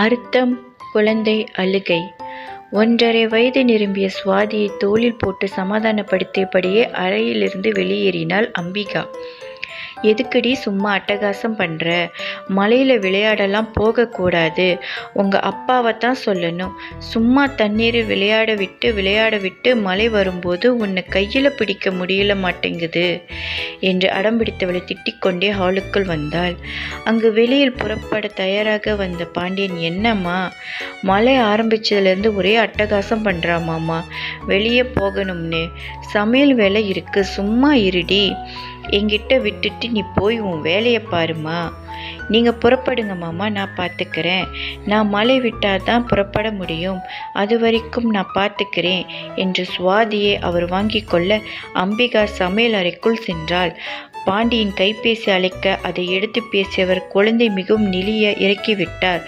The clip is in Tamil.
அர்த்தம் குழந்தை அழுகை. 1½ வயது நிரம்பிய சுவாதியை தோளில் போட்டு சமாதானப்படுத்தியபடியே அறையிலிருந்து வெளியேறினாள் அம்பிகா. எதுக்குடி சும்மா அட்டகாசம் பண்ற? மலையில விளையாடலாம் போகக்கூடாது. உங்க அப்பாவைத்தான் சொல்லணும். சும்மா தண்ணீர் விளையாட விட்டு மழை வரும்போது உன்னை கையில பிடிக்க முடியல மாட்டேங்குது என்று அடம்பிடித்தவளை திட்டிக்கொண்டே ஹாலுக்குள் வந்தாள். அங்கு வெளியில் புறப்பட தயாராக வந்த பாண்டியன், என்னம்மா மழை ஆரம்பிச்சதுலேருந்து ஒரே அட்டகாசம் பண்றாமாம்மா, வெளியே போகணும்னு. சமையல் வேலை இருக்கு, சும்மா இருடி. என்கிட்ட விட்டுட்டு நீ போய் உன் வேலையை பாருமா. நீங்கள் புறப்படுங்க மாமா, நான் பார்த்துக்கிறேன். நான் மழை விட்டாதான் புறப்பட முடியும். அது வரைக்கும் நான் பார்த்துக்கிறேன் என்று சுவாதியை அவர் வாங்கி கொள்ள அம்பிகா சமையல் அறைக்குள் சென்றாள். பாண்டியின் கைபேசி அழைக்க அதை எடுத்து பேசியவர் குழந்தை மிகவும் நெளிய இறக்கிவிட்டார்.